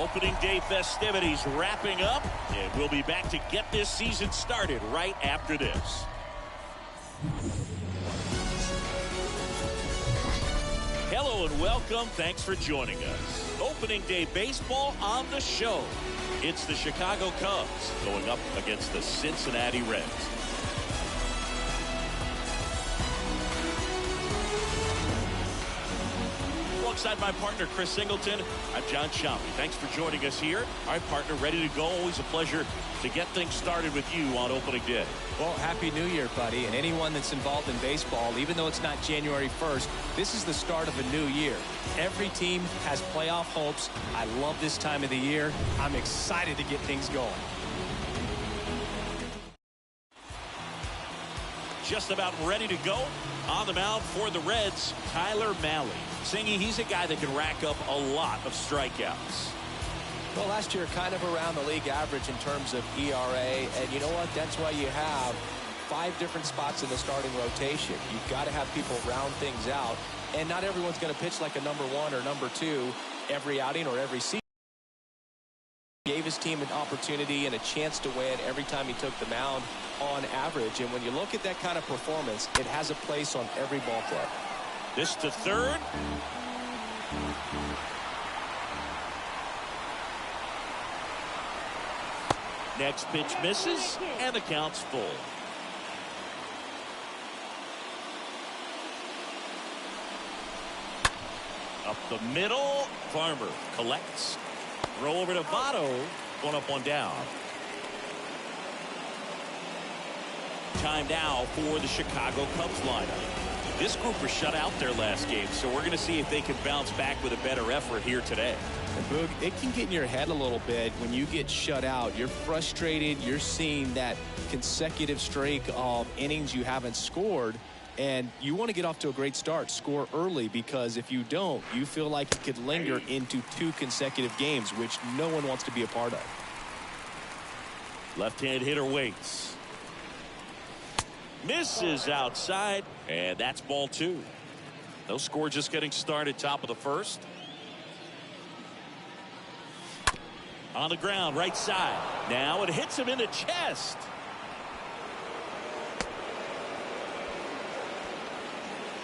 Opening day festivities wrapping up, and we'll be back to get this season started right after this. Hello and welcome. Thanks for joining us. Opening day baseball on the show. It's the Chicago Cubs going up against the Cincinnati Reds. Alongside my partner, Chris Singleton, I'm John Sciambi. Thanks for joining us here. All right, partner, ready to go. Always a pleasure to get things started with you on opening day. Well, Happy New Year, buddy. And anyone that's involved in baseball, even though it's not January 1st, this is the start of a new year. Every team has playoff hopes. I love this time of the year. I'm excited to get things going. Just about ready to go on the mound for the Reds, Tyler Mahle. Singy, he's a guy that can rack up a lot of strikeouts. Well, last year kind of around the league average in terms of ERA, and you know what? That's why you have 5 different spots in the starting rotation. You've got to have people round things out, and not everyone's going to pitch like a number 1 or number 2 every outing or every season. Gave his team an opportunity and a chance to win every time he took the mound on average, and when you look at that kind of performance, it has a place on every ball club. This to third. Next pitch misses, and the count's full. Up the middle, Farmer collects. Throw over to Votto. 1 up, 1 down. Time now for the Chicago Cubs lineup. This group was shut out their last game, so we're going to see if they can bounce back with a better effort here today. And Boog, it can get in your head a little bit when you get shut out. You're frustrated. You're seeing that consecutive streak of innings you haven't scored, and you want to get off to a great start, score early, because if you don't, you feel like it could linger into 2 consecutive games, which no one wants to be a part of. Left-hand hitter waits. Misses outside, and that's ball 2. No score, just getting started, top of the first. On the ground, right side. Now it hits him in the chest.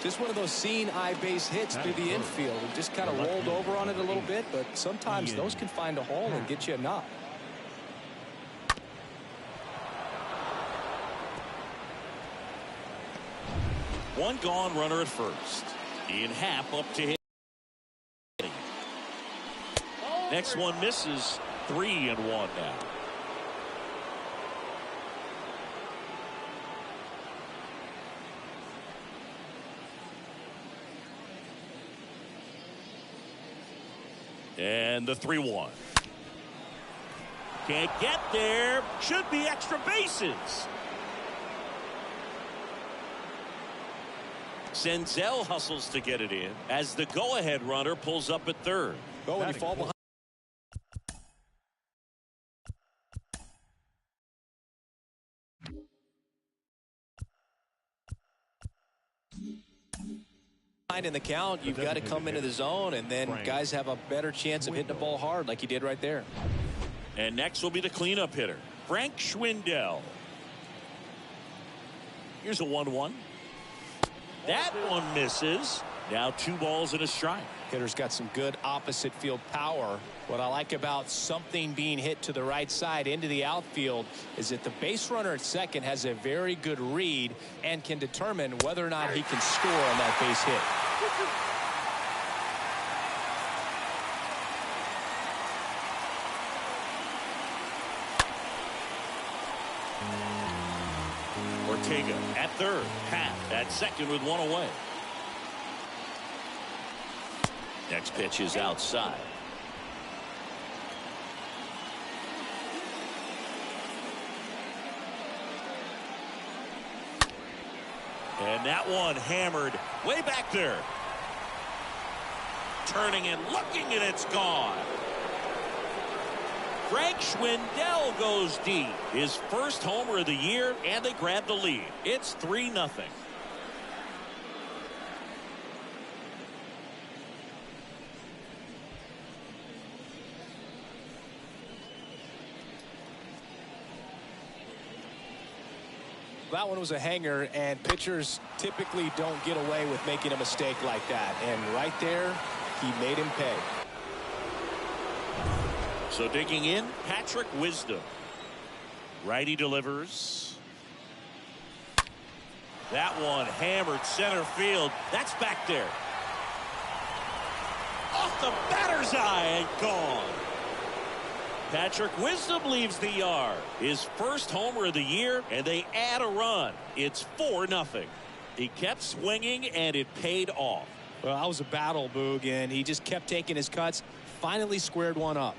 Just one of those seeing eye base hits through the infield. It just kind of rolled over on it a little bit, but sometimes those can find a hole and get you a knock. One gone, runner at first. Ian Happ up to hit. Next one misses. 3-1 now. And the 3-1. Can't get there. Should be extra bases. Senzel hustles to get it in as the go-ahead runner pulls up at third. But when you fall behind. In the count, you've got to come into the zone, and then guys have a better chance of hitting the ball hard like he did right there. And next will be the cleanup hitter, Frank Schwindel. Here's a 1-1. That one misses. Now 2 balls and a strike. Hitter's got some good opposite field power. What I like about something being hit to the right side into the outfield is that the base runner at second has a very good read and can determine whether or not he can score on that base hit. Ortega at third. Happ at second with 1 away. Next pitch is outside. And that one hammered way back there. Turning and looking, and it's gone. Frank Schwindel goes deep. His first homer of the year, and they grab the lead. It's 3-0. That one was a hanger, and pitchers typically don't get away with making a mistake like that. And right there, he made him pay. So digging in, Patrick Wisdom. Righty delivers. That one hammered center field. That's back there. Off the batter's eye and gone. Patrick Wisdom leaves the yard. His first homer of the year, and they add a run. It's 4-0. He kept swinging, and it paid off. Well, that was a battle, Boog, and he just kept taking his cuts. Finally squared one up.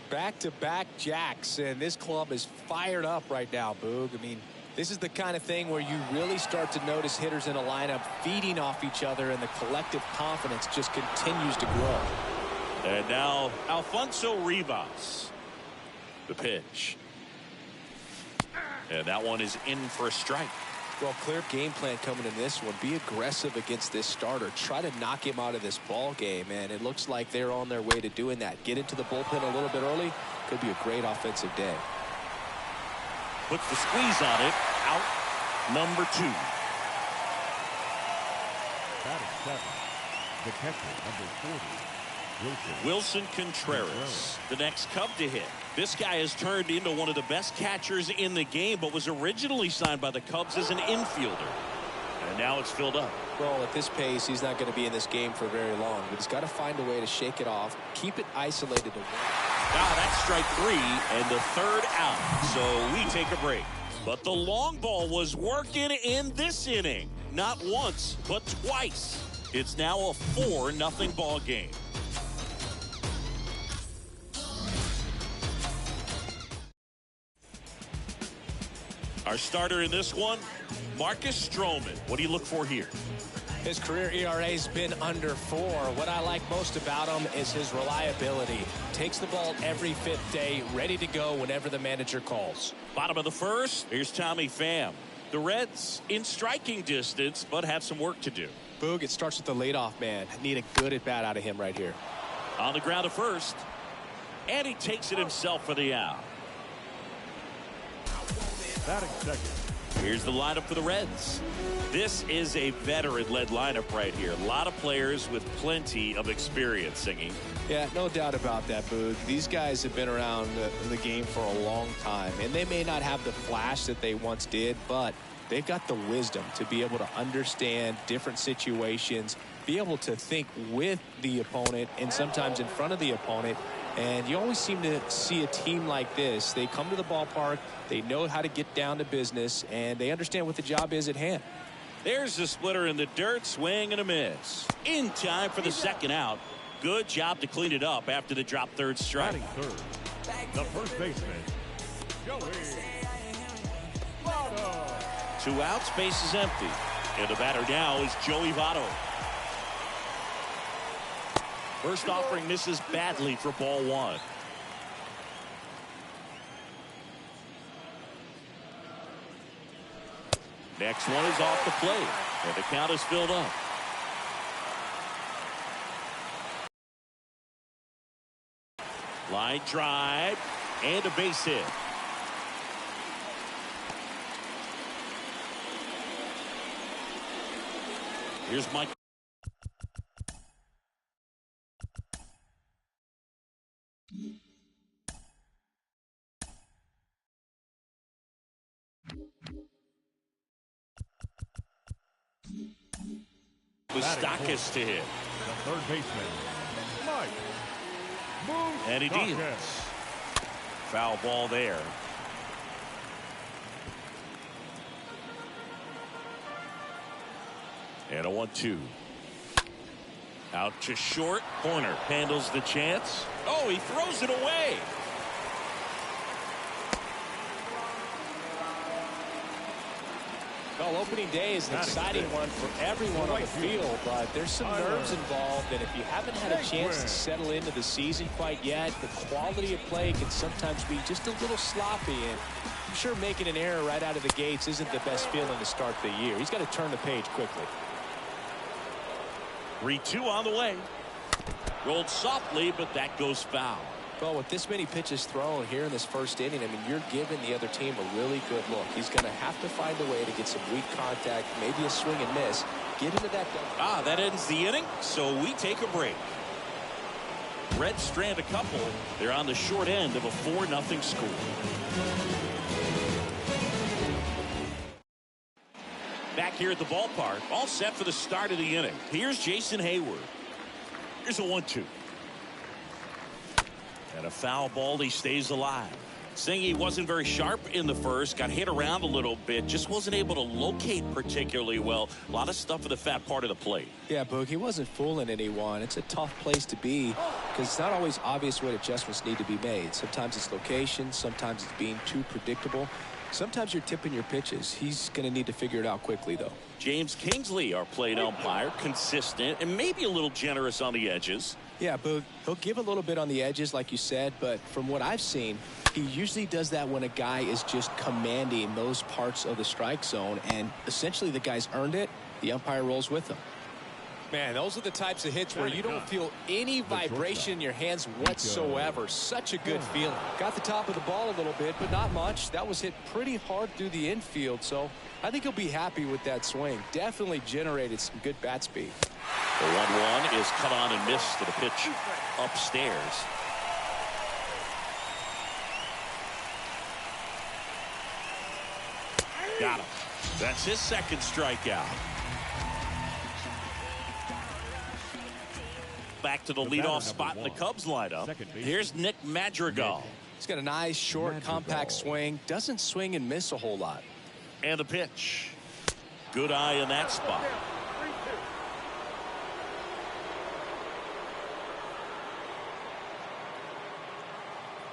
Back-to-back jacks, and this club is fired up right now, Boog. I mean, this is the kind of thing where you really start to notice hitters in a lineup feeding off each other, and the collective confidence just continues to grow. And now Alfonso Rivas. The pitch. And that one is in for a strike. Well, clear game plan coming in this one. Be aggressive against this starter. Try to knock him out of this ball game, and it looks like they're on their way to doing that. Get into the bullpen a little bit early. Could be a great offensive day. Puts the squeeze on it. Out number 2. Batting 7. Detective number 40. Wilson Contreras, the next Cub to hit. This guy has turned into one of the best catchers in the game, but was originally signed by the Cubs as an infielder. And now it's filled up. Well, at this pace, he's not going to be in this game for very long, but he's got to find a way to shake it off, keep it isolated to win. That's strike 3 and the 3rd out. So we take a break. But the long ball was working in this inning. Not once, but twice. It's now a 4-0 ball game. Our starter in this one, Marcus Stroman. What do you look for here? His career ERA's been under 4. What I like most about him is his reliability. Takes the ball every 5th day, ready to go whenever the manager calls. Bottom of the 1st, here's Tommy Pham. The Reds in striking distance, but have some work to do. Boog, it starts with the leadoff man. Need a good at-bat out of him right here. On the ground at first, and he takes it himself for the out. Batting 2nd. Here's the lineup for the Reds. This is a veteran-led lineup right here. A lot of players with plenty of experience singing. Yeah, no doubt about that, Boog. These guys have been around the game for a long time, and they may not have the flash that they once did, but they've got the wisdom to be able to understand different situations, be able to think with the opponent and sometimes in front of the opponent. And you always seem to see a team like this. They come to the ballpark, they know how to get down to business, and they understand what the job is at hand. There's the splitter in the dirt, swing and a miss. In time for the 2nd out. Good job to clean it up after the drop 3rd strike. Batting 3rd. The first baseman, Joey Votto. 2 outs, base is empty. And the batter now is Joey Votto. First offering misses badly for ball 1. Next one is off the plate, and the count is filled up. Line drive and a base hit. Here's Mike. Moustakas to hit. The 3rd baseman, Mike Moustakas. And he deals. Foul ball there. And a 1-2. Out to short. Corner handles the chance. Oh, he throws it away. Well, opening day is an exciting one for everyone on the field, but there's some nerves involved, and if you haven't had a chance to settle into the season quite yet, the quality of play can sometimes be just a little sloppy, and I'm sure making an error right out of the gates isn't the best feeling to start the year. He's got to turn the page quickly. 3-2 on the way. Rolled softly, but that goes foul. Well, with this many pitches thrown here in this first inning, I mean, you're giving the other team a really good look. He's going to have to find a way to get some weak contact, maybe a swing and miss, get into that. That ends the inning, so we take a break. Reds strand a couple. They're on the short end of a 4-0 score. Back here at the ballpark, all set for the start of the inning. Here's Jason Hayward. Here's a 1-2. And a foul ball. He stays alive. Saying he wasn't very sharp in the first, got hit around a little bit, just wasn't able to locate particularly well. A lot of stuff at the fat part of the plate. Yeah, Boog, he wasn't fooling anyone. It's a tough place to be because it's not always obvious what adjustments need to be made. Sometimes it's location, sometimes it's being too predictable. Sometimes you're tipping your pitches. He's going to need to figure it out quickly, though. James Kingsley, our plate umpire, consistent and maybe a little generous on the edges. Yeah, Boog, he'll give a little bit on the edges, like you said, but from what I've seen, he usually does that when a guy is just commanding those parts of the strike zone, and essentially the guy's earned it. The umpire rolls with him. Man, those are the types of hits where you don't feel any vibration in your hands whatsoever. Such a good feeling. Got the top of the ball a little bit, but not much. That was hit pretty hard through the infield, so I think he'll be happy with that swing. Definitely generated some good bat speed. The 1-1 is cut on and missed to the pitch upstairs. Got him. That's his second strikeout. Back to the leadoff spot in the Cubs lineup. Here's Nick Madrigal. He's got a nice, short, compact swing. Doesn't swing and miss a whole lot. And the pitch. Good eye in that spot.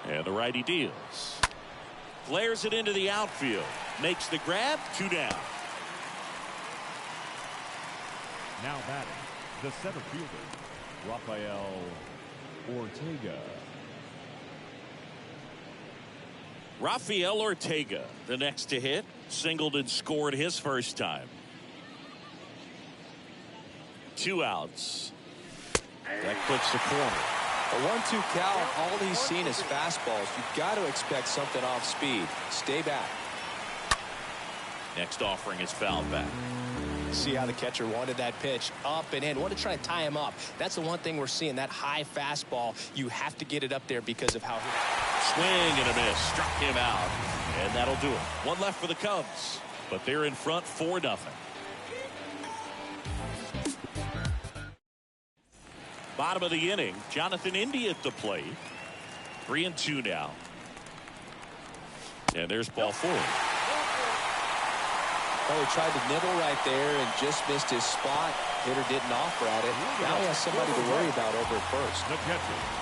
And the righty deals. Flares it into the outfield. Makes the grab. 2 down. Now batting, the center fielder, Rafael Ortega. Rafael Ortega, the next to hit. Singled and scored his first time. 2 outs. That clips the corner. A 1-2 count, all he's seen is fastballs. You've got to expect something off speed. Stay back. Next offering is fouled back. See how the catcher wanted that pitch up and in. Want to try to tie him up. That's the one thing we're seeing, that high fastball. You have to get it up there because of how he... Swing and a miss. Struck him out. And that'll do it. One left for the Cubs. But they're in front 4-0. Bottom of the inning. Jonathan India at the plate. 3-2 now. And there's ball 4. Oh, he tried to nibble right there and just missed his spot. Hitter didn't offer at it. Now he has somebody to worry about over at first.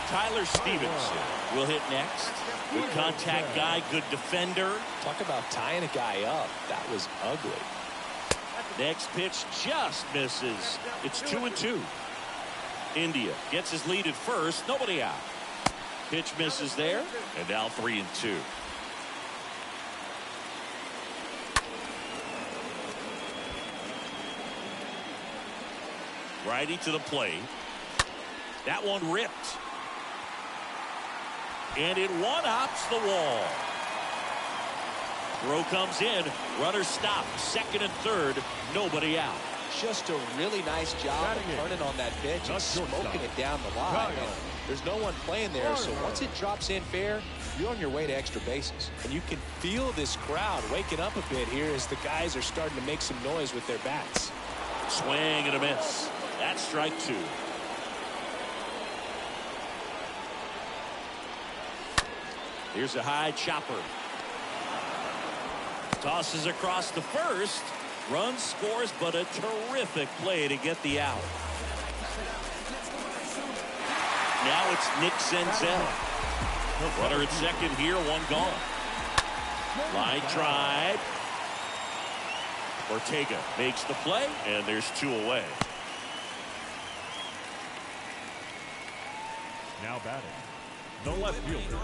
Tyler Stevenson will hit next. Good contact guy, good defender. Talk about tying a guy up. That was ugly. Next pitch just misses. It's 2-2. India gets his lead at first. Nobody out. Pitch misses there. And now 3-2. Righty to the plate. That one ripped. And it one-hops the wall. Throw comes in. Runner stopped. Second and third. Nobody out. Just a really nice job of turning on that pitch and smoking it down the line. There's no one playing there, so once it drops in fair, you're on your way to extra bases. And you can feel this crowd waking up a bit here as the guys are starting to make some noise with their bats. Swing and a miss. That's strike 2. Here's a high chopper. Tosses across the first. Run scores, but a terrific play to get the out. Now it's Nick Senzel. Runner at second here, one gone. Line drive. Ortega makes the play, and there's 2 away. Now batting, the left fielder,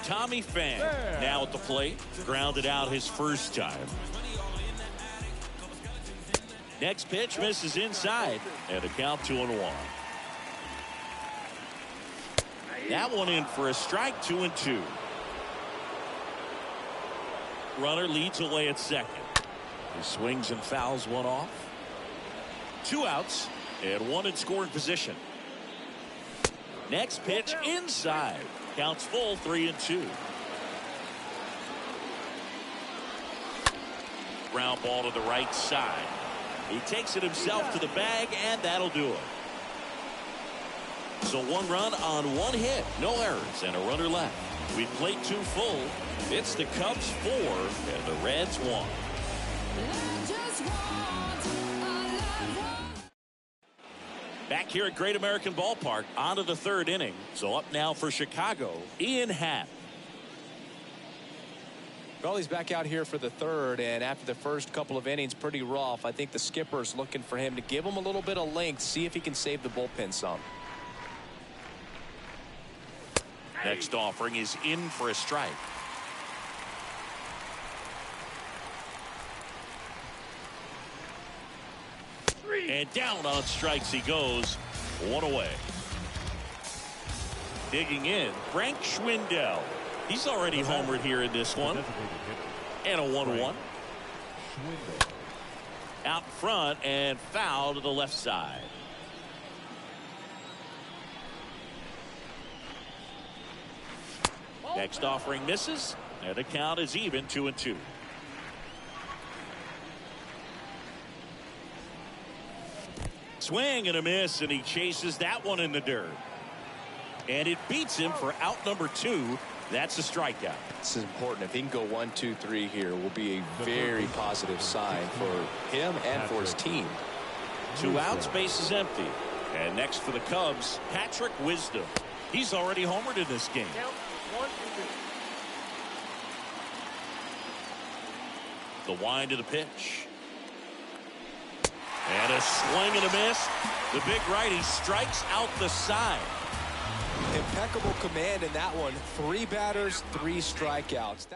Tommy Pham now at the plate. Grounded out his first time. Next pitch misses inside, and a count 2-1. That one in for a strike, 2-2. Runner leads away at second. He swings and fouls one off. 2 outs and 1 in scoring position. Next pitch inside. Counts full, 3-2. Ground ball to the right side. He takes it himself to the bag, and that'll do it. So 1 run on 1 hit, no errors, and a runner left. We've played 2 full. It's the Cubs 4 and the Reds 1. Back here at Great American Ballpark, on to the 3rd inning. So up now for Chicago, Ian Happ. Well, he's back out here for the 3rd, and after the first couple of innings, pretty rough. I think the skipper's looking for him to give him a little bit of length, see if he can save the bullpen some. Next offering is in for a strike. And down on strikes he goes. 1 away. Digging in, Frank Schwindel. He's already homered here in this one. And a 1-1. Out front and foul to the left side. Next offering misses, and the count is even, 2-2. Swing and a miss, and he chases that one in the dirt. And it beats him for out number 2. That's a strikeout. This is important. If he can go 1, 2, 3 here, will be a very positive sign for him and for his team. 2 outs, base is empty. And next for the Cubs, Patrick Wisdom. He's already homered in this game. The wind of the pitch. And a swing and a miss. The big righty strikes out the side. Impeccable command in that one. 3 batters, 3 strikeouts.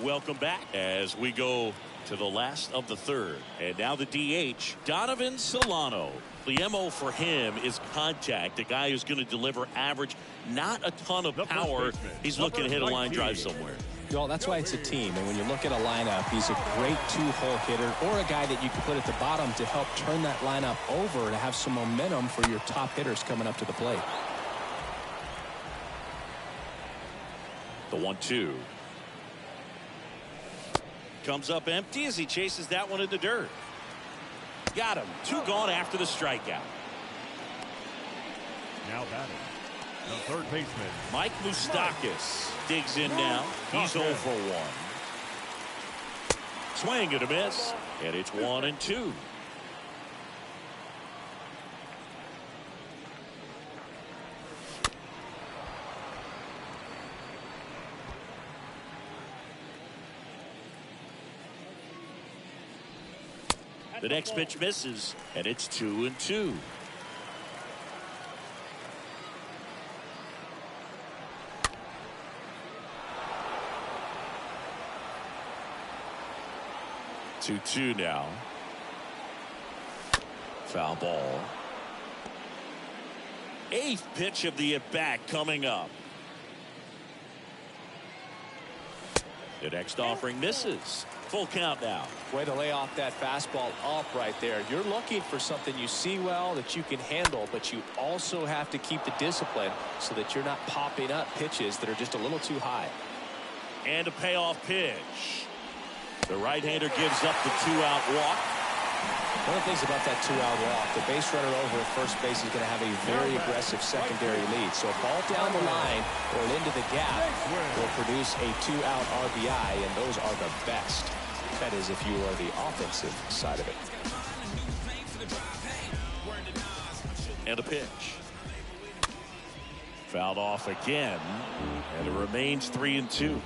Welcome back as we go to the last of the 3rd. And now the DH, Donovan Solano. The MO for him is contact. A guy who's going to deliver average, not a ton of power. He's looking to hit a line drive somewhere. Well, that's why it's a team. And when you look at a lineup, he's a great 2-hole hitter, or a guy that you can put at the bottom to help turn that lineup over to have some momentum for your top hitters coming up to the plate. The 1-2. Comes up empty as he chases that one in the dirt. Got him. 2 gone after the strikeout. Now batting, the 3rd baseman, Mike Moustakas digs in now. He's 0 for 1. Swing and a miss. And it's 1-2. The next pitch misses, and it's 2-2. Two now. Foul ball. 8th pitch of the at-bat coming up. The next offering misses. Full count now. Way to lay off that fastball up right there. You're looking for something you see well that you can handle, but you also have to keep the discipline so that you're not popping up pitches that are just a little too high. And a payoff pitch. The right-hander gives up the 2-out walk. One of the things about that 2-out walk, the base runner over at first base is going to have a very aggressive secondary lead. So a ball down the line or into the gap will produce a 2-out RBI, and those are the best. That is if you are the offensive side of it. And a pitch. Fouled off again, and it remains 3-2.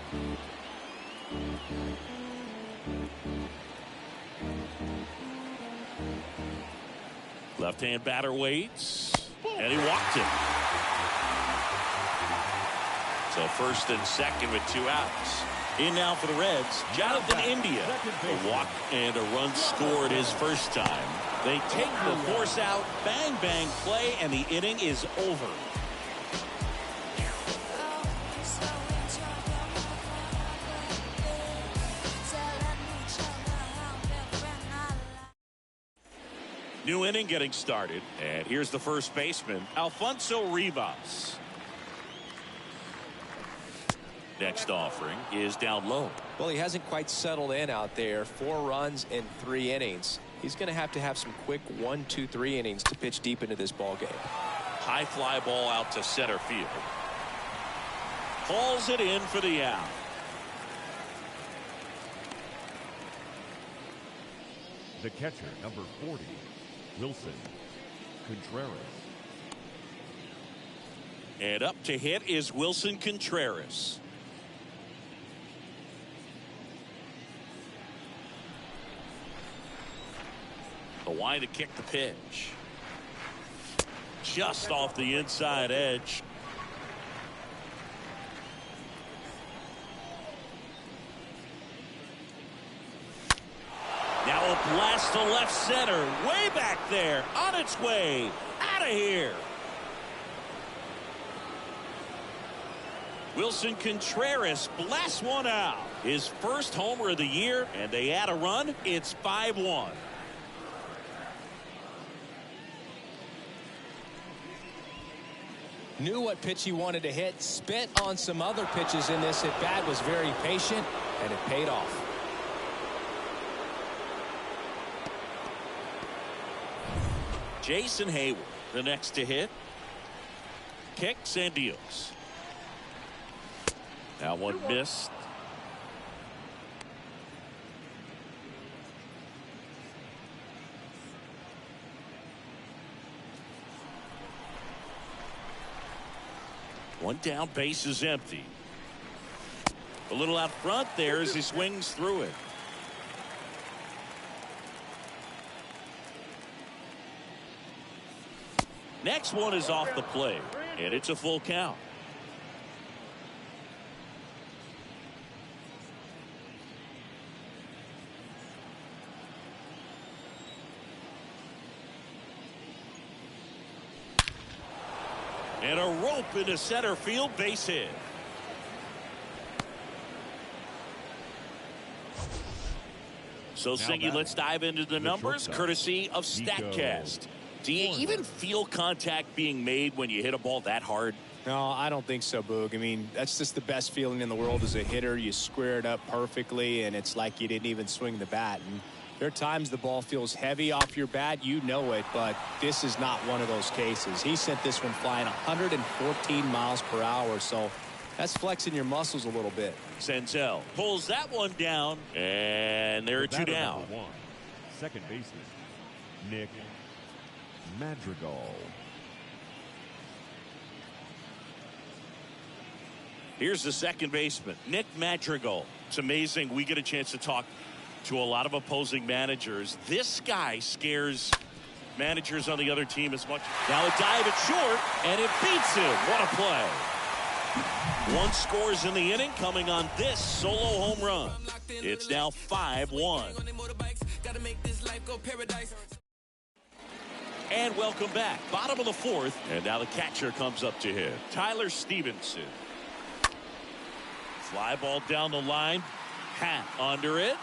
Left-hand batter waits, and he walked it. So 1st and 2nd with 2 outs. In now for the Reds, Jonathan India. A walk and a run scored his first time. They take the force out, bang, bang play, and the inning is over. New inning getting started. And here's the first baseman, Alfonso Rivas. Next offering is down low. Well, he hasn't quite settled in out there. 4 runs in 3 innings. He's going to have some quick 1, 2, 3 innings to pitch deep into this ball game. High fly ball out to center field. Calls it in for the out. The catcher, number 40, Wilson Contreras. And up to hit is Wilson Contreras. The wind to kick the pitch. Just off the inside edge. Now a blast to left center. Way back there. On its way. Out of here. Wilson Contreras blasts one out. His first homer of the year, and they add a run. It's 5-1. Knew what pitch he wanted to hit. Spent on some other pitches in this at bat. Was very patient, and it paid off. Jason Hayward, the next to hit. Kicks and deals. Now one missed. One down, base is empty. A little out front there as he swings through it. Next one is off the plate, and it's a full count. And a rope into center field, base hit. So, Singy, let's dive into the numbers, courtesy of StatCast. Do you even feel contact being made when you hit a ball that hard? No, I don't think so, Boog. I mean, that's just the best feeling in the world as a hitter. You square it up perfectly, and it's like you didn't even swing the bat. And there are times the ball feels heavy off your bat. You know it, but this is not one of those cases. He sent this one flying 114 miles per hour, so that's flexing your muscles a little bit. Senzel pulls that one down, and there are 2 down. Second baseman, Nick Madrigal. Here's the second baseman, Nick Madrigal. It's amazing we get a chance to talk to a lot of opposing managers. This guy scares managers on the other team as much. Now a dive at short, and it beats him. What a play. 1 scores in the inning, coming on this solo home run. It's now 5-1. And welcome back. Bottom of the 4th, and now the catcher comes up to hit. Tyler Stevenson. Fly ball down the line. Hat under it.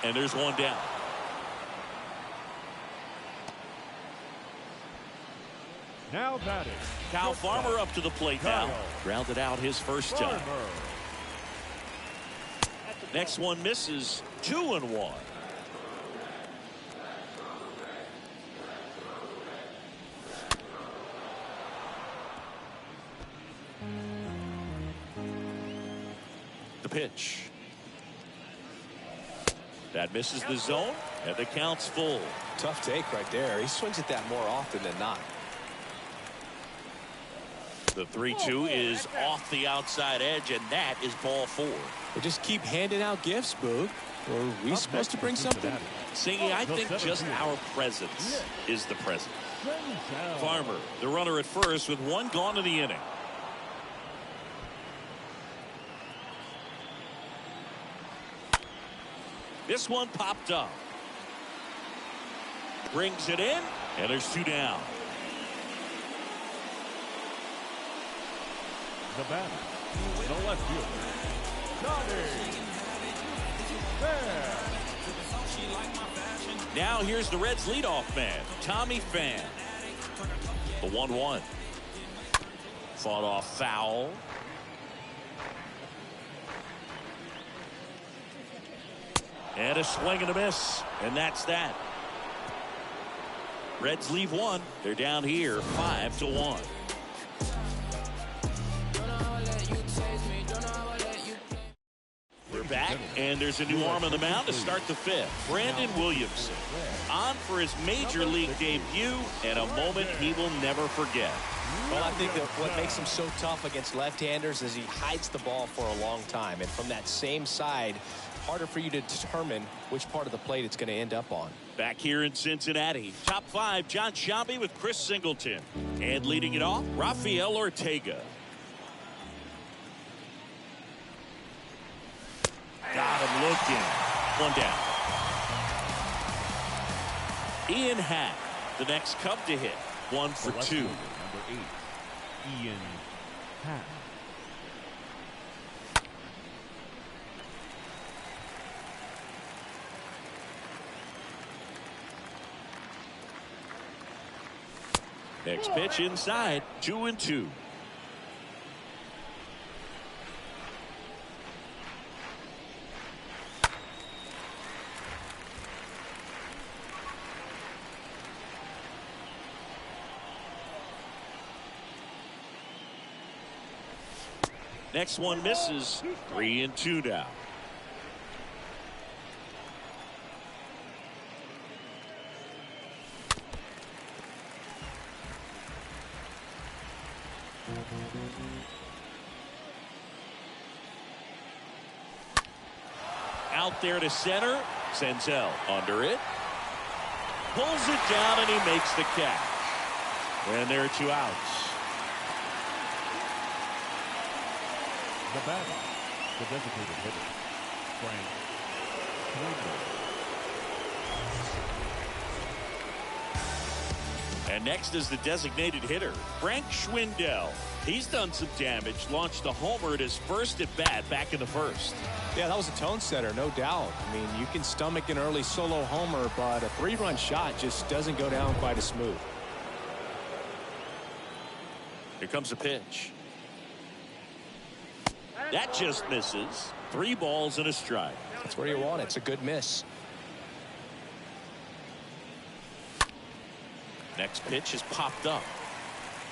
And there's 1 down. Now batting, Kyle Farmer up to the plate now. Grounded out his first time. Next one misses. 2-1. The pitch. That misses the zone, and the count's full. Tough take right there. He swings at that more often than not. The 3-2 is off the outside edge, and that is ball 4. We just keep handing out gifts, Boog. Or are we supposed to bring something? Singy, I think just our presence is the present. Farmer, the runner at first with 1 gone in the inning. This one popped up. Brings it in, and there's 2 down. The batter, the left fielder, Johnny Fair. Now here's the Reds leadoff man, Tommy Pham. The 1-1. Fought off foul. And a swing and a miss. And that's that. Reds leave one. They're down here 5-1. We're back, and there's a new arm on the mound to start the fifth. Brandon Williamson on for his major league debut, and a moment he will never forget. Well, I think that what makes him so tough against left-handers is he hides the ball for a long time. And from that same side, harder for you to determine which part of the plate it's going to end up on. Back here in Cincinnati, top five, Jon Sciambi with Chris Singleton. And leading it off, Rafael Ortega. Got him looking. One down. Ian Happ, the next Cub to hit. 1 for 2. Number 8, Ian Happ. Next pitch inside, 2-2. Next one misses. 3-2 now. Out there to center. Senzel under it. Pulls it down and he makes the catch. And there are 2 outs. The batter, the designated hitter, Frank Schwindel. And next is the designated hitter, Frank Schwindel. He's done some damage, launched a homer at his first at bat back in the first. Yeah, that was a tone setter, no doubt. I mean, you can stomach an early solo homer, but a 3-run shot just doesn't go down quite as smooth. Here comes a pitch. That just misses. 3 balls and a strike. That's where you want it. It's a good miss. Next pitch has popped up.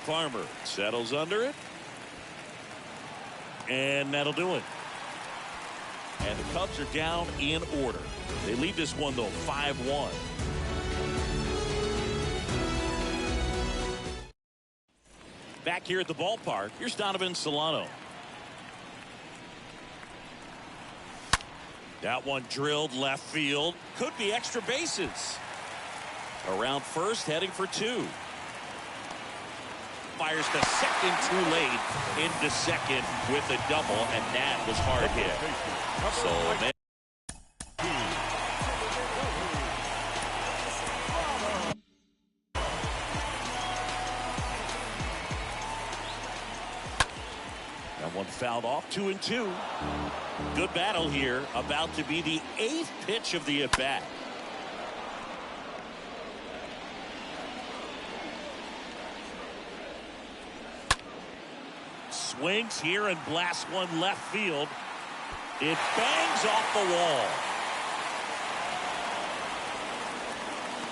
Farmer settles under it. And that'll do it. And the Cubs are down in order. They lead this one, though, 5-1. Back here at the ballpark, here's Donovan Solano. That one drilled left field. Could be extra bases. Around first, heading for 2. Fires the second too late into second with a double, and that was hard hit. So, man. That one fouled off. 2-2. Good battle here. About to be the 8th pitch of the at-bat. Swings here and blasts one left field. It bangs off the wall.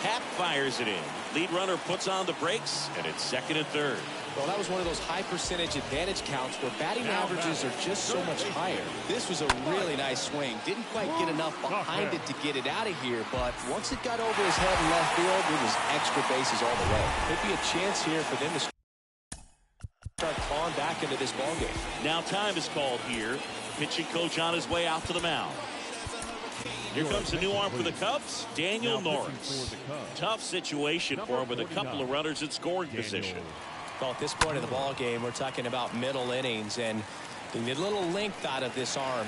Happ fires it in. Lead runner puts on the brakes, and it's second and third. Well, that was one of those high percentage advantage counts where batting averages are just so much higher. This was a really nice swing. Didn't quite get enough behind it to get it out of here, but once it got over his head in left field, it was extra bases all the way. Could be a chance here for them to start clawing back into this ballgame. Now time is called here. Pitching coach on his way out to the mound. Here comes a new arm for the Cubs, Daniel Norris. Tough situation for him with a couple of runners in scoring position. Well, at this point in the ball game, we're talking about middle innings, and they need a little length out of this arm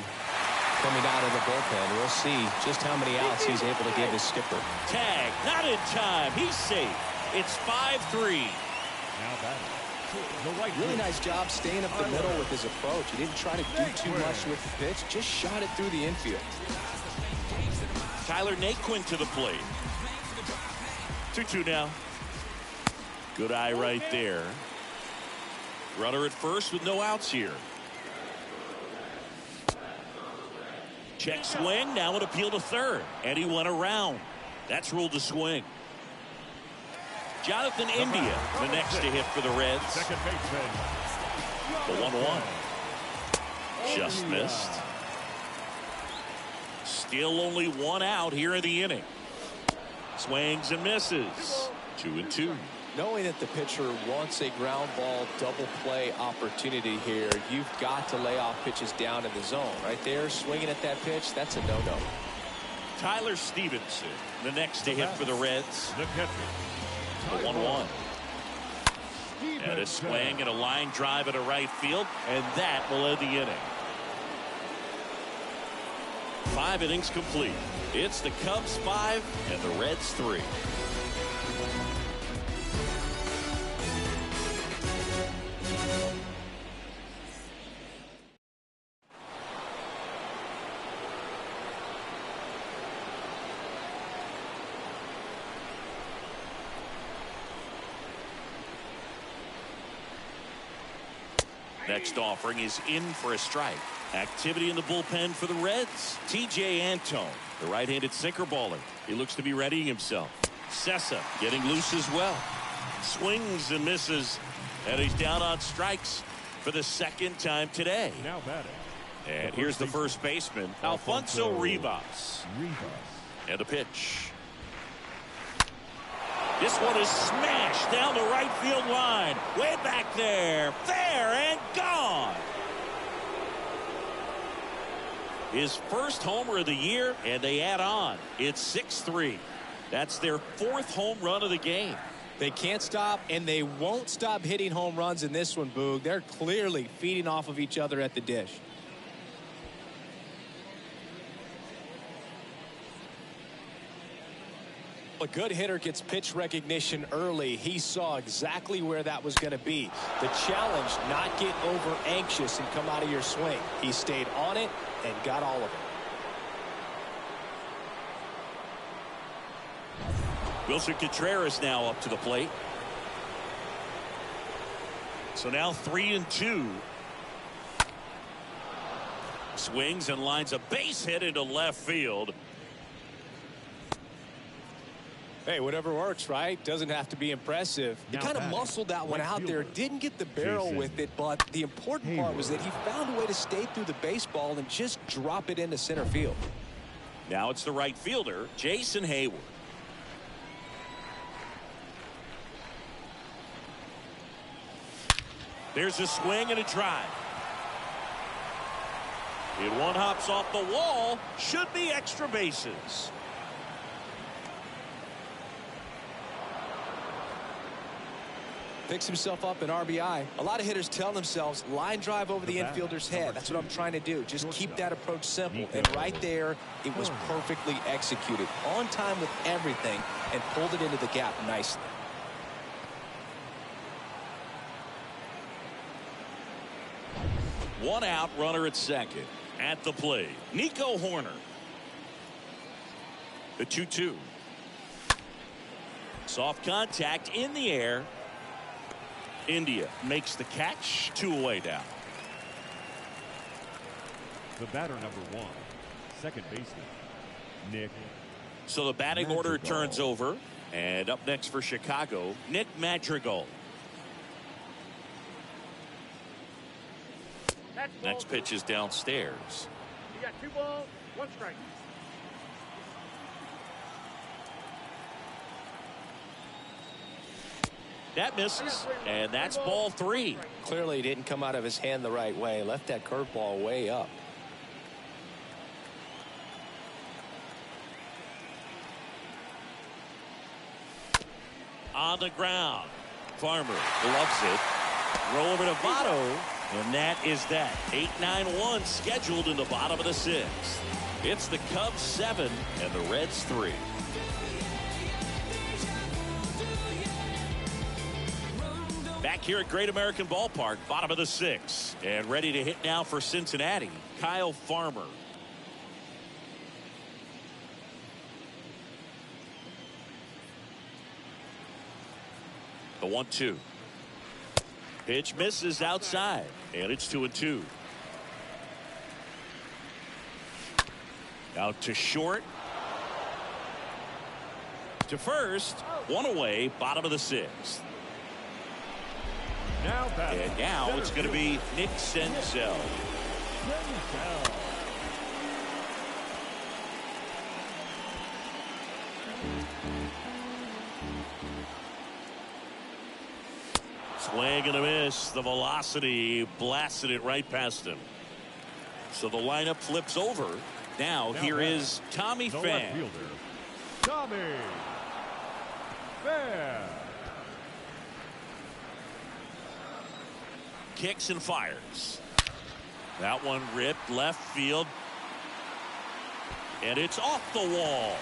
coming out of the bullpen. We'll see just how many outs he's able to give his skipper. Tag, not in time. He's safe. It's 5-3. Now batting. Really nice job staying up the middle with his approach. He didn't try to do too much with the pitch, just shot it through the infield. Tyler Naquin to the plate. 2-2 now. Good eye right there. Runner at first with no outs here. Check swing. Now an appeal to third. And he went around. That's ruled a swing. Jonathan India, the next to hit for the Reds. Second baseman. The 1-1. Just missed. Still only one out here in the inning. Swings and misses. 2-2. Knowing that the pitcher wants a ground ball double play opportunity here, you've got to lay off pitches down in the zone. Right there, swinging at that pitch, that's a no-no. Tyler Stevenson, the next to hit for the Reds. The catcher. The 1-1. And a swing and a line drive into right field, and that will end the inning. 5 innings complete. It's the Cubs 5 and the Reds 3. Next offering is in for a strike. Activity in the bullpen for the Reds. TJ Antone, the right-handed sinker baller. He looks to be readying himself. Sessa getting loose as well. Swings and misses. And he's down on strikes for the second time today. Now batting. And here's the first baseman, Alfonso Rivas. And a pitch. This one is smashed down the right field line. Way back there. Fair and gone. His first homer of the year, and they add on. It's 6-3. That's their 4th home run of the game. They can't stop, and they won't stop hitting home runs in this one, Boog. They're clearly feeding off of each other at the dish. A good hitter gets pitch recognition early. He saw exactly where that was going to be. The challenge, not get over anxious and come out of your swing. He stayed on it and got all of it. Wilson Contreras now up to the plate. So now 3-2. Swings and lines a base hit into left field. Hey, whatever works, right? Doesn't have to be impressive. He kind of muscled that one out there. Didn't get the barrel with it, but the important part was that he found a way to stay through the baseball and just drop it into center field. Now it's the right fielder, Jason Hayward. There's a swing and a drive. It one hops off the wall. Should be extra bases. Picks himself up an RBI. A lot of hitters tell themselves line drive over the infielder's head. That's what I'm trying to do. Just keep that approach simple. And right there, it was perfectly executed. On time with everything and pulled it into the gap nicely. One out, runner at second. At the plate, Nico Hoerner. The 2-2. Soft contact in the air. India makes the catch. 2 away down. The batter number 1, second baseman, Nick. So the batting order turns over. And up next for Chicago, Nick Madrigal. Next pitch is downstairs. You got 2 balls, 1 strike. That misses, and that's ball 3. Clearly he didn't come out of his hand the right way. Left that curveball way up. On the ground. Farmer loves it. Roll over to Votto, and that is that. 8-9-1 scheduled in the bottom of the 6th. It's the Cubs 7 and the Reds 3. Back here at Great American Ballpark, bottom of the 6th. And ready to hit now for Cincinnati, Kyle Farmer. The 1-2. Pitch misses outside, and it's 2-2. Out to short. To first. One away, bottom of the 6th. Now batting. And now it's going to be Nick Senzel. Swing and a miss. The velocity blasted it right past him. So the lineup flips over. Now here is Tommy The Pham. left fielder, Tommy Pham. Kicks and fires. That one ripped left field. And it's off the wall.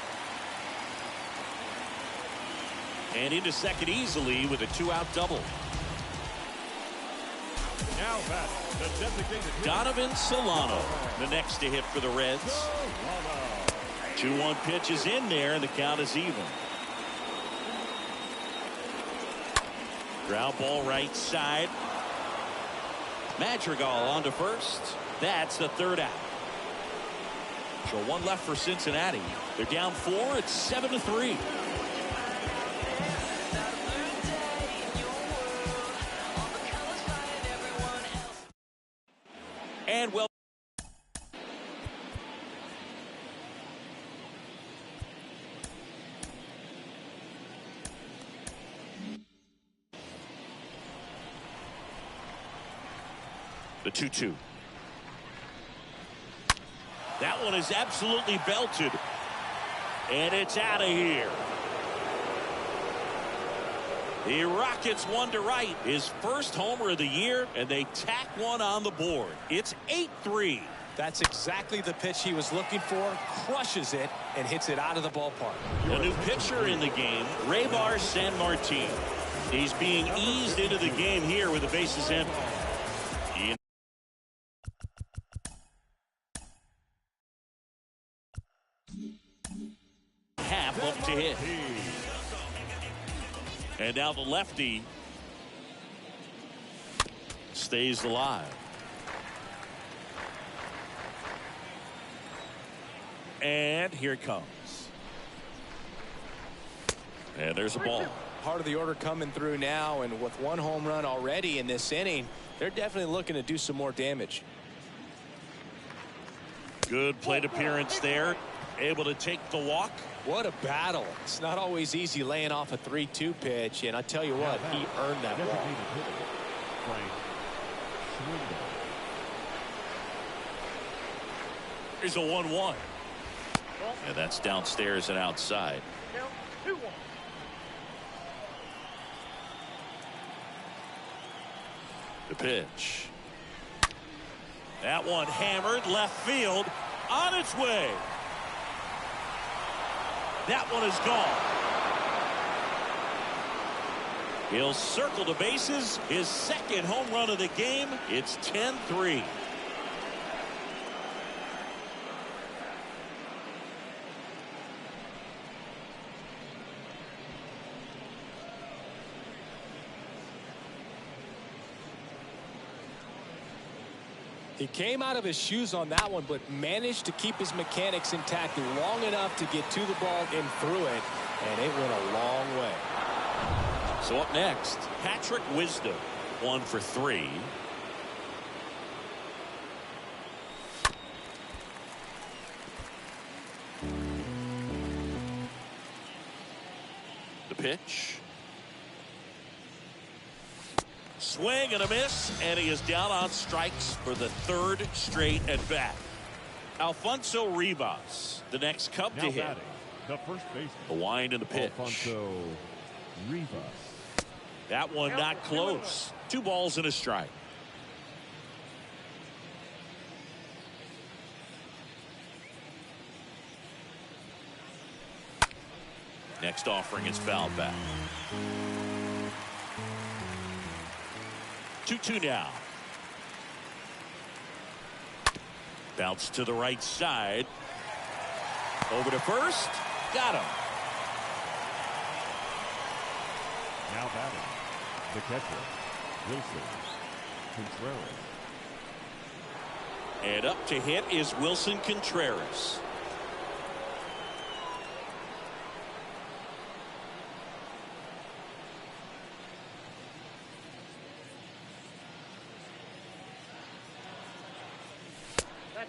And into second easily with a 2-out double. Now batting, the designated hitter, Donovan Solano, the next to hit for the Reds. Solano. 2-1 pitch is in there, and the count is even. Ground ball right side. Madrigal on to first. That's the 3rd out. So 1 left for Cincinnati. They're down 4. It's 7-3. And well, the 2-2. That one is absolutely belted. And it's out of here. The Rockets 1 to right. His first homer of the year, and they tack one on the board. It's 8-3. That's exactly the pitch he was looking for. Crushes it and hits it out of the ballpark. A new pitcher in the game, Raybar Sanmartin. He's being eased into the game here with the bases empty. Half up to hit. And now the lefty stays alive. And here it comes. And there's a ball. Part of the order coming through now, and with 1 home run already in this inning, they're definitely looking to do some more damage. Good plate appearance there. Able to take the walk. What a battle. It's not always easy laying off a 3-2 pitch, and I tell you what, he earned that Designated walk. hitter, Frank Schwindel. Here's a 1-1. And that's downstairs and outside. Count 2-1. The pitch. That one hammered left field. On its way. That one is gone. He'll circle the bases. His 2nd home run of the game. It's 10-3. He came out of his shoes on that one, but managed to keep his mechanics intact long enough to get to the ball and through it, and it went a long way. So up next, Patrick Wisdom, 1 for 3. The pitch. Swing and a miss, and he is down on strikes for the 3rd straight at bat. Alfonso Rivas, the next Cub to Now hit. batting, the first baseman, The wind and the pitch. Alfonso Rivas. That one not close. 2 balls and a strike. Next offering is fouled back. 2-2 now. Bounce to the right side. Over to first. Got him. Now batting, The catcher, Wilson Contreras. And up to hit is Wilson Contreras.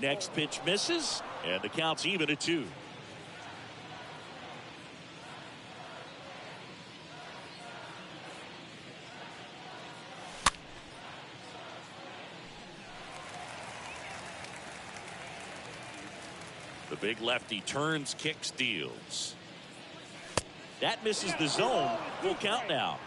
Next pitch misses, and the count's even at 2. The big lefty turns, kicks, deals. That misses the zone. Full count now.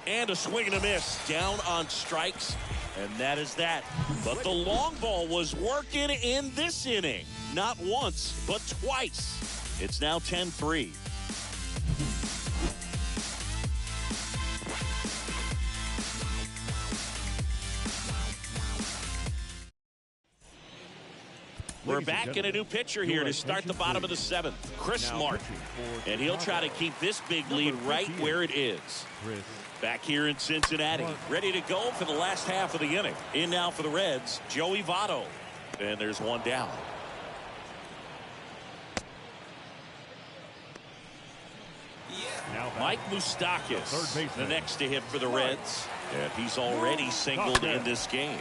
And a swing and a miss. Down on strikes. And that is that. But the long ball was working in this inning. Not once, but twice. It's now 10-3. We're back in a new pitcher here to start the bottom of the 7th. Chris Martin. And he'll try to keep this big lead right where it is. Back here in Cincinnati, ready to go for the last half of the inning. In now for the Reds, Joey Votto. And there's one down. Mike Moustakas, the next to hit for the Reds. And he's already singled in this game.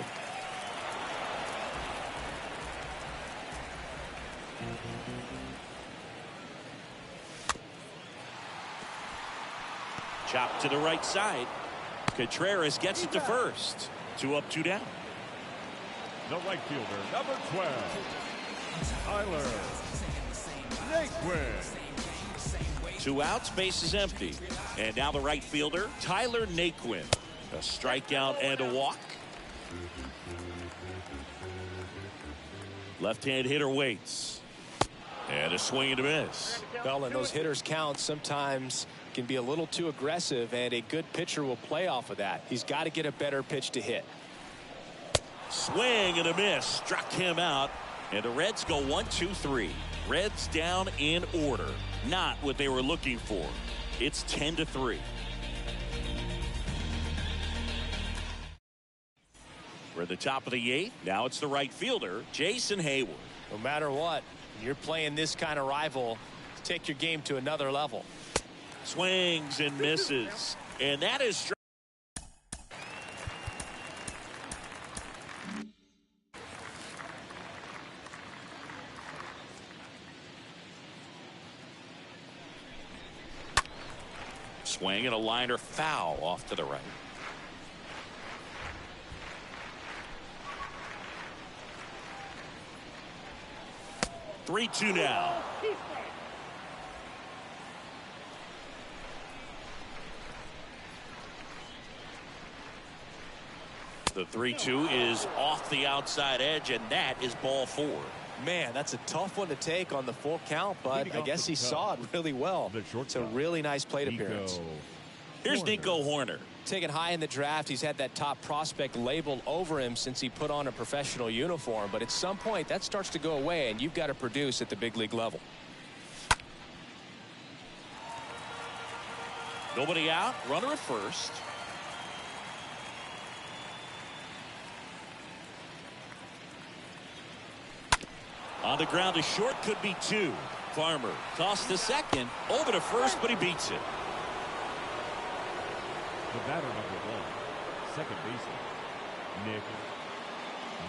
Chop to the right side. Contreras gets it to first. 2 up, 2 down. The right fielder, number 12, Tyler Naquin. 2 outs, base is empty. And now the right fielder, Tyler Naquin. A strikeout and a walk. Left-hand hitter waits. And a swing and a miss. Well, and those hitters count sometimes can be a little too aggressive, and a good pitcher will play off of that. He's got to get a better pitch to hit. Swing and a miss. Struck him out. And the Reds go 1-2-3. Reds down in order. Not what they were looking for. It's 10-3. We're at the top of the 8th. Now it's the right fielder, Jason Heyward. No matter what, you're playing this kind of rival, take your game to another level. Swings and misses. And that is swing and a liner foul off to the right. Three-two now. The 3-2 is off the outside edge, and that is ball 4. Man, that's a tough one to take on the full count, but I guess he saw it really well. It's a really nice plate appearance. Here's Nico Hoerner. Taken high in the draft, he's had that top prospect labeled over him since he put on a professional uniform, but at some point that starts to go away, and you've got to produce at the big league level. Nobody out, runner at first. On the ground to short, could be 2. Farmer tossed to second, over to first, but he beats it. The batter, number 1, second baseman, Nick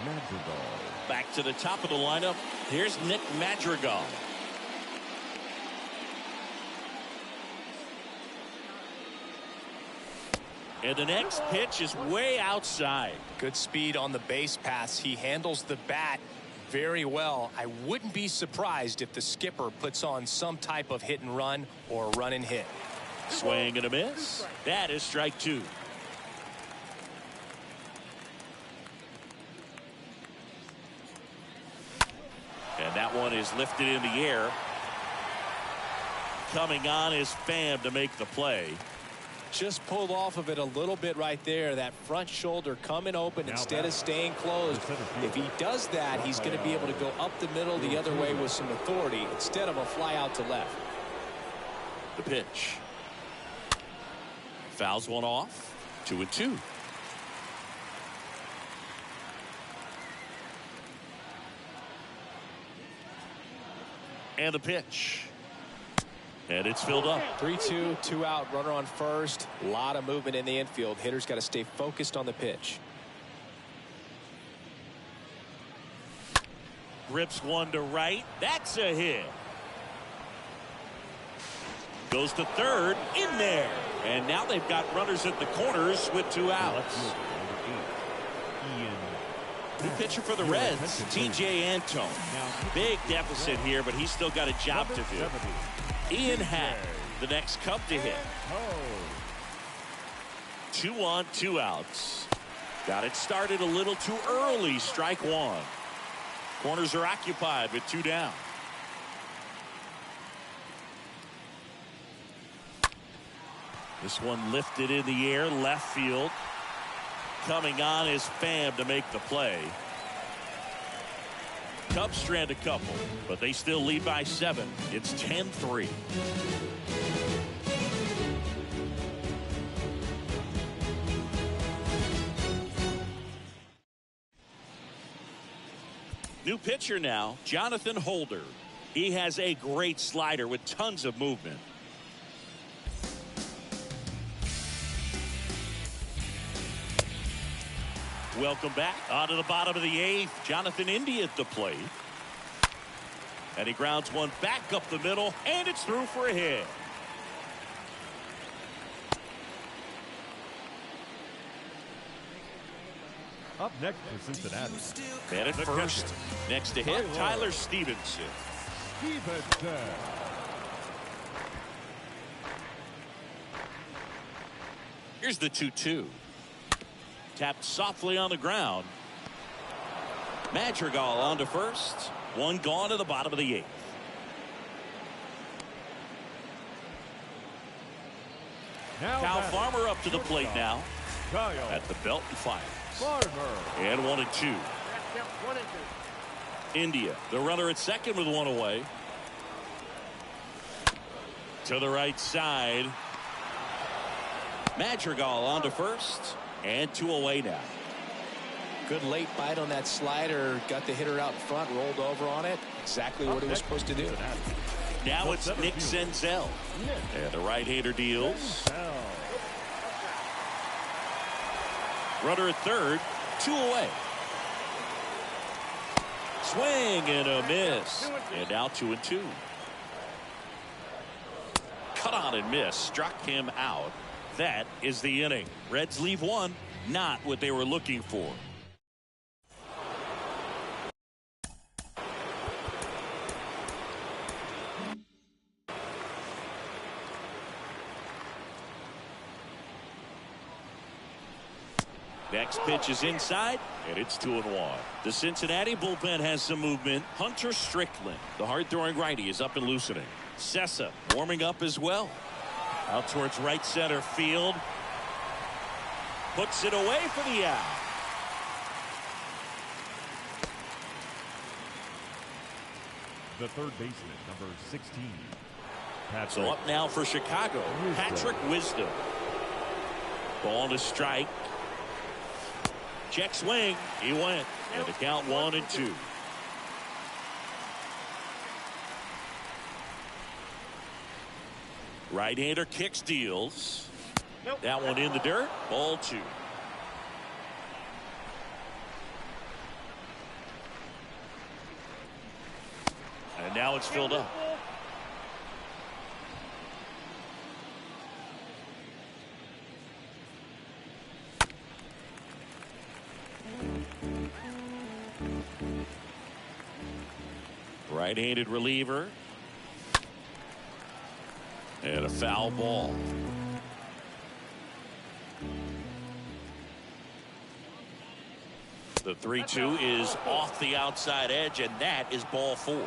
Madrigal. Back to the top of the lineup. Here's Nick Madrigal. And the next pitch is way outside. Good speed on the base pass. He handles the bat very well. I wouldn't be surprised if the skipper puts on some type of hit and run or run and hit. Swing and a miss. That is strike 2. And that one is lifted in the air. Coming on is Pham to make the play. Just pulled off of it a little bit right there. That front shoulder coming open instead of staying closed. If he does that, he's going to be able to go up the middle the other way with some authority instead of a fly out to left. The pitch. Fouls one off. 2-2. And the pitch. And it's filled up. 3-2, 2 out, runner on first. A lot of movement in the infield. Hitter's got to stay focused on the pitch. Grips one to right. That's a hit. Goes to third. In there. And now they've got runners at the corners with 2 outs. New pitcher for the Reds, T.J. Antone. Big deficit here, but he's still got a job to do. Ian Happ, the next Cub to hit. 2 on, 2 outs. Got it started a little too early. Strike one. Corners are occupied with 2 down. This one lifted in the air, left field. Coming on is Pham to make the play. Cubs strand a couple, but they still lead by 7. It's 10-3. New pitcher now, Jonathan Holder. He has a great slider with tons of movement. Welcome back. On to the bottom of the 8th. Jonathan India at the plate. And he grounds one back up the middle, and it's through for a hit. Up next for Cincinnati. Man at first. Next to hit, Tyler Stevenson. Here's the 2-2. Tapped softly on the ground. Madrigal on to first. One gone to the bottom of the 8th. Kyle Farmer up to the plate now. At the belt and fires. And 1-2. India, the runner at second with 1 away. To the right side. Madrigal on to first. And 2 away now. Good late bite on that slider. Got the hitter out in front, rolled over on it. Exactly what he was supposed to do. Now it's Nick Senzel. And the right-hander deals. Runner at third. 2 away. Swing and a miss. And now 2-2. Cut on and miss. Struck him out. That is the inning. Reds leave 1. Not what they were looking for. Next pitch is inside, and it's 2-1. The Cincinnati bullpen has some movement. Hunter Strickland, the hard-throwing righty, is up and loosening. Sessa warming up as well. Out towards right center field. Puts it away for the out. The third baseman, number 16. Patrick. So up now for Chicago, Patrick Wisdom. Ball to strike. Check swing. He went. And the count 1-2. Right-hander kicks, deals. That one in the dirt. Ball 2. And now it's filled up. Right-handed reliever. And a foul ball. The 3-2 is off the outside edge, and that is ball 4.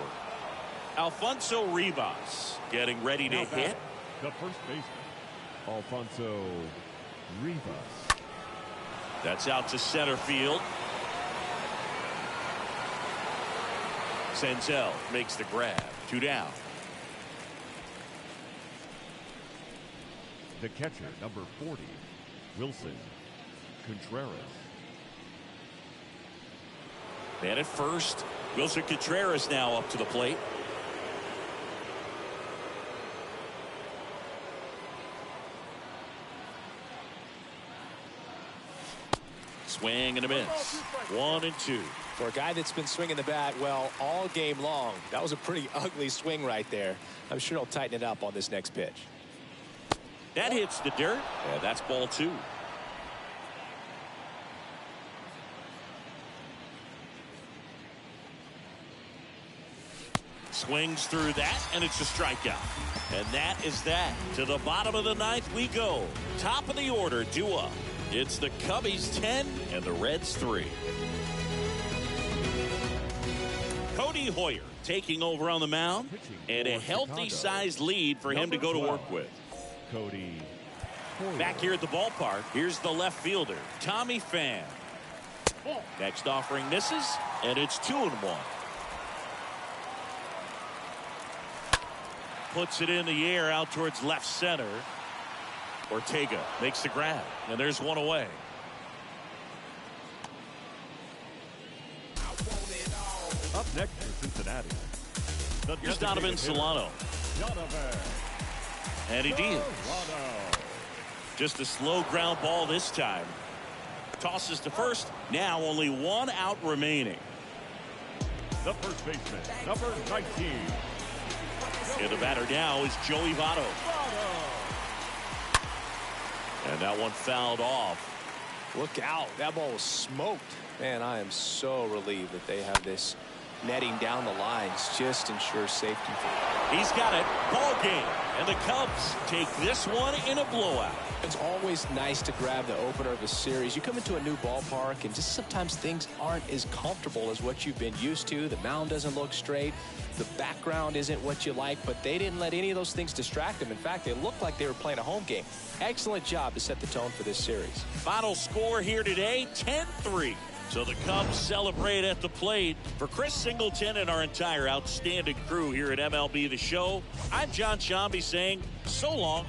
Alfonso Rivas getting ready to hit. The first baseman, Alfonso Rivas. That's out to center field. Senzel makes the grab. 2 down. The catcher, number 40, Wilson Contreras. Man at first. Wilson Contreras now up to the plate. Swing and a miss. 1-2. For a guy that's been swinging the bat, well, all game long, that was a pretty ugly swing right there. I'm sure he'll tighten it up on this next pitch. That hits the dirt. And that's ball 2. Swings through that, and it's a strikeout. And that is that. To the bottom of the 9th we go. Top of the order, due up. It's the Cubbies 10 and the Reds 3. Cody Hoyer taking over on the mound, and a healthy-sized lead for him to go to work with. Cody Hoyer. Back here at the ballpark, here's the left fielder, Tommy Pham. Next offering misses, and it's 2-1. Puts it in the air out towards left center. Ortega makes the grab, and there's one away. Up next for Cincinnati. Here's Donovan Solano. And he deals. Just a slow ground ball this time. Tosses to first. Now only 1 out remaining. The first baseman, number 19. And the batter now is Joey Votto. And that one fouled off. Look out. That ball was smoked. Man, I am so relieved that they have this netting down the lines. Just ensures safety. He's got it. Ball game. And the Cubs take this one in a blowout. It's always nice to grab the opener of a series. You come into a new ballpark and just sometimes things aren't as comfortable as what you've been used to. The mound doesn't look straight. The background isn't what you like, but they didn't let any of those things distract them. In fact, they looked like they were playing a home game. Excellent job to set the tone for this series. Final score here today, 10-3. So the Cubs celebrate at the plate. For Chris Singleton and our entire outstanding crew here at MLB The Show, I'm John Sciambi saying so long.